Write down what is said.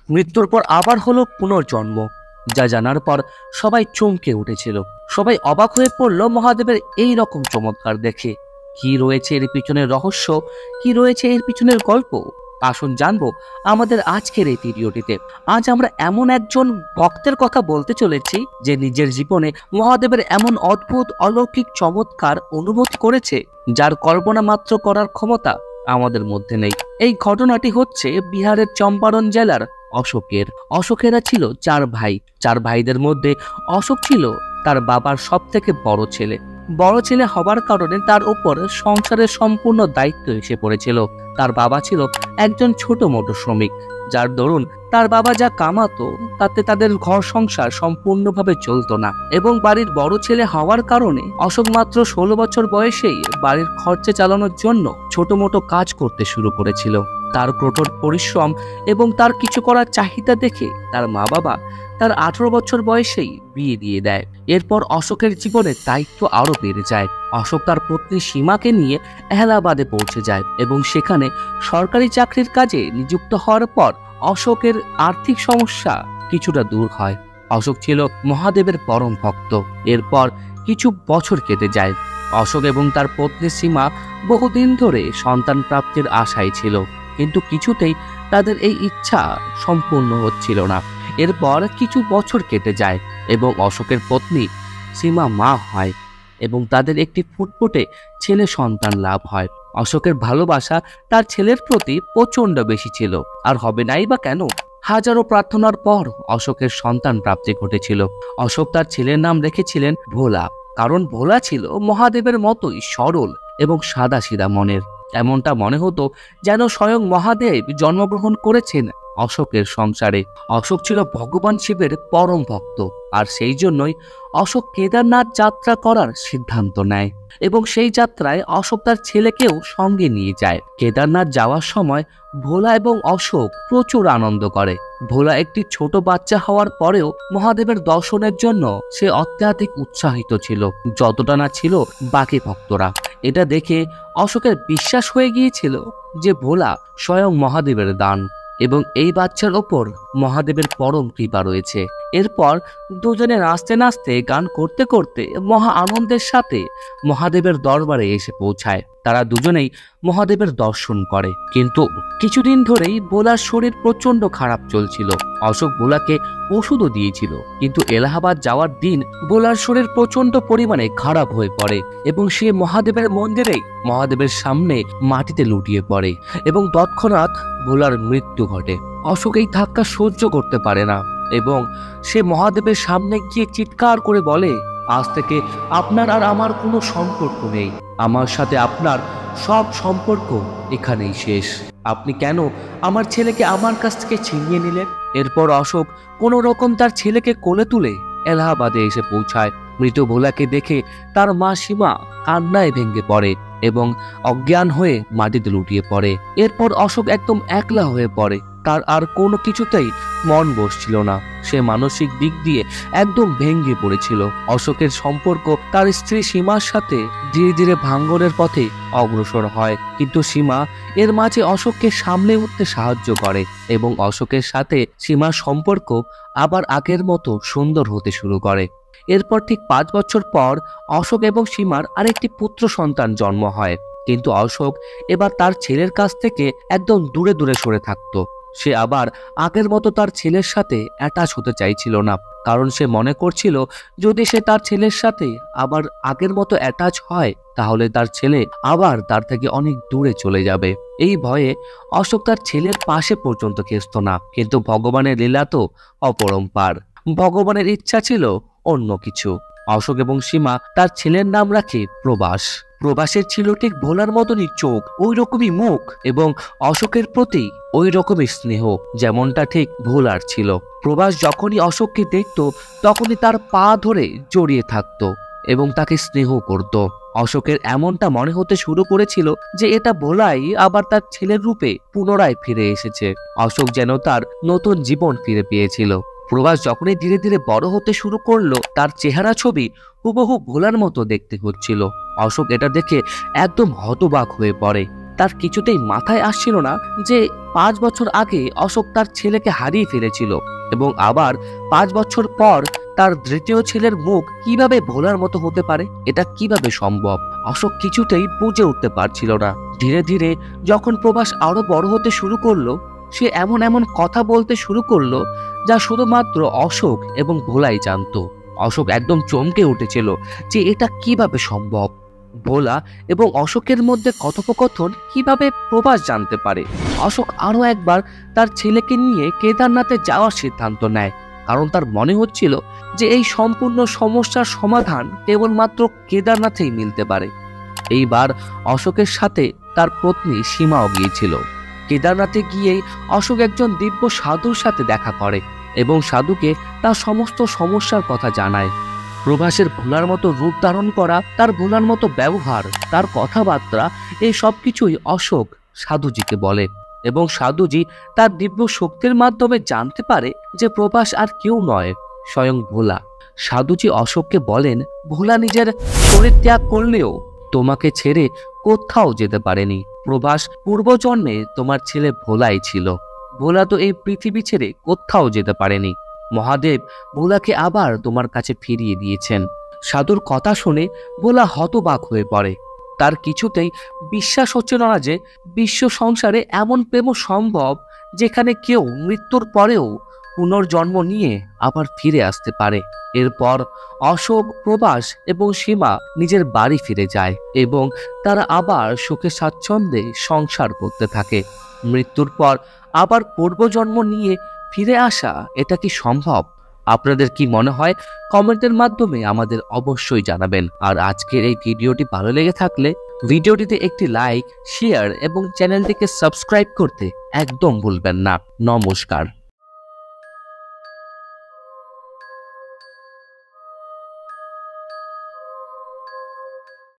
মৃত্যুর পর আবার হলো পুনর্জন্ম, যা জানার পর সবাই চমকে উঠেছিল। সবাই অবাক হয়ে পড়ল মহাদেবের এই রকম চমৎকার দেখে। কি রয়েছে এর পিছনের রহস্য, কি রয়েছে এর পিছনের গল্প, আসুন জানবো আমাদের আজকের এই ভিডিওটিতে। আজ আমরা এমন একজন ভক্তের কথা বলতে চলেছি যে নিজের জীবনে মহাদেবের এমন অদ্ভুত অলৌকিক চমৎকার অনুভূতি করেছে যার কল্পনা মাত্র করার ক্ষমতা আমাদের মধ্যে নেই। এই ঘটনাটি হচ্ছে বিহারের চম্পারণ জেলার অশোকেরা ছিল চার ভাই। চার ভাইদের মধ্যে অশোক ছিল তার বাবার সব থেকে বড় ছেলে। বড় ছেলে হবার কারণে তার উপর সংসারের সম্পূর্ণ দায়িত্ব এসে পড়েছিল। তার বাবা ছিল একজন ছোট মোটো শ্রমিক, যার দরুন তার বাবা যা কামাতো তাতে তাদের ঘর সংসার সম্পূর্ণভাবে চলতো না। এবং বাড়ির বড় ছেলে হওয়ার কারণে অশোক মাত্র 16 বছর বয়সেই বাড়ির খরচে চালানোর জন্য ছোট মোটো কাজ করতে শুরু করেছিল। তার কঠোর পরিশ্রম এবং তার কিছু করার চাহিদা দেখে তার মা বাবা তার 18 বছর বয়সেই বিয়ে দিয়ে দেয়। এরপর অশোকের জীবনে দায়িত্ব আরো বেড়ে যায়। অশোক তার পত্নী সীমাকে নিয়ে এলাহাবাদে পৌঁছে যায় এবং সেখানে সরকারি চাকরির কাজে নিযুক্ত হওয়ার পর অশোকের আর্থিক সমস্যা কিছুটা দূর হয়। অশোক ছিল মহাদেবের পরম ভক্ত। এরপর কিছু বছর কেটে যায়। অশোক এবং তার পত্নী সীমা বহুদিন ধরে সন্তান প্রাপ্তির আশায় ছিল, কিন্তু কিছুতেই তাদের এই ইচ্ছা সম্পূর্ণ হচ্ছিল না। এরপর কিছু বছর কেটে যায় এবং অশোকের পত্নী সীমা মা হয় এবং তাদের একটি ফুটফুটে ছেলে সন্তান লাভ হয়। অশোকের ভালোবাসা তার ছেলের প্রতি প্রচন্ড বেশি ছিল, আর হবে নাই বা কেন। হাজারো প্রার্থনার পর অশোকের সন্তান প্রাপ্তি ঘটেছিল। অশোক তার ছেলের নাম রেখেছিলেন ভোলা, কারণ ভোলা ছিল মহাদেবের মতোই সরল এবং সাদাসিধা মনের। এমনটা মনে হতো যেন স্বয়ং মহাদেব জন্মগ্রহণ করেছেন অশোকের সংসারে। অশোক ছিল ভগবান শিবের পরম ভক্ত, আর সেই জন্যই অশোক কেদারনাথ যাত্রা করার সিদ্ধান্ত নেয় এবং সেই যাত্রায় অশোক তার ছেলেকেও সঙ্গে নিয়ে যায়। কেদারনাথ যাওয়ার সময় ভোলা এবং অশোক প্রচুর আনন্দ করে। ভোলা একটি ছোট বাচ্চা হওয়ার পরেও মহাদেবের দর্শনের জন্য সে অত্যাধিক উৎসাহিত ছিল, যতটা না ছিল বাকি ভক্তরা। এটা দেখে অশোকের বিশ্বাস হয়ে গিয়েছিল যে ভোলা স্বয়ং মহাদেবের দান এবং এই বাচ্চার ওপর মহাদেবের পরম কৃপা রয়েছে। এরপর দুজনে নাচতে নাচতে গান করতে করতে মহা আনন্দের সাথে মহাদেবের দরবারে এসে পৌঁছায়। তারা দুজনেই মহাদেবের দর্শন করে, কিন্তু কিছুদিন ধরেই ভোলার শরীর প্রচন্ড খারাপ চলছিল। অশোক ভোলাকে ওষুধও দিয়েছিল, কিন্তু এলাহাবাদ যাওয়ার দিন ভোলার শরীর প্রচন্ড পরিমাণে খারাপ হয়ে পড়ে এবং সে মহাদেবের মন্দিরেই মহাদেবের সামনে মাটিতে লুটিয়ে পড়ে এবং তৎক্ষণাৎ ভোলার মৃত্যু ঘটে। অশোক এই ধাক্কা সহ্য করতে পারে না এবং সে মহাদেবের সামনে গিয়ে চিৎকার করে বলে, আজ থেকে আপনার আর আমার কোনো সম্পর্ক নেই। আমার সাথে আপনার সব সম্পর্ক এখানেই শেষ। আপনি কেন আমার ছেলেকে আমার কাছ থেকে ছিনিয়ে নিলেন? এরপর অশোক কোনো রকম তার ছেলেকে কোলে তুলে এলাহাবাদে এসে পৌঁছায়। মৃত ভোলাকে দেখে তার মা সীমা কান্নায় ভেঙে পড়ে এবং অজ্ঞান হয়ে মাটিতে লুটিয়ে পড়ে। এরপর অশোক একদম একলা হয়ে পড়ে। তার আর কোনো কিছুতেই মন বসছিল না। সে মানসিক দিক দিয়ে একদম ভেঙে পড়েছিল। অশোকের সম্পর্ক তার স্ত্রী সীমার সাথে ধীরে ধীরে ভাঙ্গনের পথে অগ্রসর হয়, কিন্তু সীমা এর মাঝে অশোককে সামলে উঠতে সাহায্য করে এবং অশোকের সাথে সীমার সম্পর্ক আবার আগের মতো সুন্দর হতে শুরু করে। এরপর ঠিক 5 বছর পর অশোক এবং সীমার আরেকটি পুত্র সন্তান জন্ম হয়, কিন্তু অশোক এবার তার ছেলের কাছ থেকে একদম দূরে দূরে সরে থাকতো। সে আবার আগের মতো তার ছেলের সাথে অ্যাটাচ হতে চাইছিল না, কারণ সে মনে করছিল যদি সে তার ছেলের সাথে আবার আগের মতো অ্যাটাচ হয় তাহলে তার ছেলে আবার তার থেকে অনেক দূরে চলে যাবে। এই ভয়ে অশোক তার ছেলের পাশে পর্যন্ত ঘেঁষত না, কিন্তু ভগবানের লীলা তো অপরম্পার। ভগবানের ইচ্ছা ছিল অন্য কিছু। অশোক এবং সীমা তার ছেলের নাম রাখে প্রবাস। প্রবাসের ছিল ঠিক ভোলার মতনই চোখ, ওই রকমই মুখ এবং অশোকের প্রতি ওই রকমই স্নেহ যেমনটা ঠিক ভোলার ছিল। প্রবাস যখনই অশোককে দেখত তখনই তার পা ধরে জড়িয়ে থাকতো এবং তাকে স্নেহ করত। অশোকের এমনটা মনে হতে শুরু করেছিল যে এটা ভোলাই আবার তার ছেলের রূপে পুনরায় ফিরে এসেছে। অশোক যেন তার নতুন জীবন ফিরে পেয়েছিল। প্রবাস যখনই ধীরে ধীরে বড় হতে শুরু করলো তার চেহারা ছবি হুবহু ভোলার মতো দেখতে হচ্ছিল। অশোক এটা দেখে একদম হতবাক হয়ে পড়ে। তার কিছুতেই মাথায় আসছিল না যে 5 বছর আগে অশোক তার ছেলেকে হারিয়ে ফেলেছিল এবং আবার 5 বছর পর তার দ্বিতীয় ছেলের মুখ কিভাবে ভোলার মতো হতে পারে। এটা কিভাবে সম্ভব? অশোক কিছুতেই বুঝে উঠতে পারছিল না। ধীরে ধীরে যখন প্রভাস আরো বড় হতে শুরু করলো, সে এমন এমন কথা বলতে শুরু করলো যা শুধুমাত্র অশোক এবং ভোলাই জানতো। অশোক একদম চমকে উঠেছিল যে এটা কিভাবে সম্ভব। ভোলা এবং অশোকের মধ্যে কথোপকথন কিভাবে প্রভাস জানতে পারে? অশোক আরো একবার তার ছেলেকে নিয়ে কেদারনাথে যাওয়ার সিদ্ধান্ত নেয়, কারণ তার মনে হচ্ছিল যে এই সম্পূর্ণ সমস্যার সমাধান কেবলমাত্র কেদারনাথেই মিলতে পারে। এইবার অশোকের সাথে তার পত্নী সীমাও গিয়েছিল। কেদারনাথে গিয়েই অশোক একজন দিব্য সাধুর সাথে দেখা করে এবং সাধুকে তার সমস্ত সমস্যার কথা জানায়। প্রভাসের ভোলার মতো রূপ ধারণ করা, তার ভোলার মতো ব্যবহার, তার কথাবার্তা, এই সব কিছুই অশোক সাধুজিকে বলে এবং সাধুজি তার দিব্য শক্তির মাধ্যমে জানতে পারে যে প্রভাস আর কেউ নয়, স্বয়ং ভোলা। সাধুজি অশোককে বলেন, ভোলা নিজের শরীর ত্যাগ করলেও তোমাকে ছেড়ে কোথাও যেতে পারেনি। প্রভাস, পূর্বজন্মে তোমার ছেলে ভোলাই ছিল। ভোলা তো এই পৃথিবী ছেড়ে কোথাও যেতে পারেনি। মহাদেব ভোলাকে আবার তোমার কাছে ফিরিয়ে দিয়েছেন। সাধুর কথা শুনে ভোলা হতবাক হয়ে পড়ে। তার কিছুতেই বিশ্বাস হচ্ছিল না যে বিশ্ব সংসারে এমন প্রেম সম্ভব যেখানে কেউ মৃত্যুর পরেও পুনর্জন্ম নিয়ে আবার ফিরে আসতে পারে। এরপর অশোক, প্রভাস এবং সীমা নিজের বাড়ি ফিরে যায় এবং তারা আবার সুখে স্বাচ্ছন্দ্যে সংসার করতে থাকে। মৃত্যুর পর আবার পূর্বজন্ম নিয়ে ফিরে আসা, এটা কি সম্ভব? আপনাদের কি মনে হয়? কমেন্টের মাধ্যমে আমাদের অবশ্যই জানাবেন। আর আজকের এই ভিডিওটি ভালো লেগে থাকলে ভিডিওটিতে একটি লাইক, শেয়ার এবং চ্যানেলটিকে সাবস্ক্রাইব করতে একদম ভুলবেন না। নমস্কার।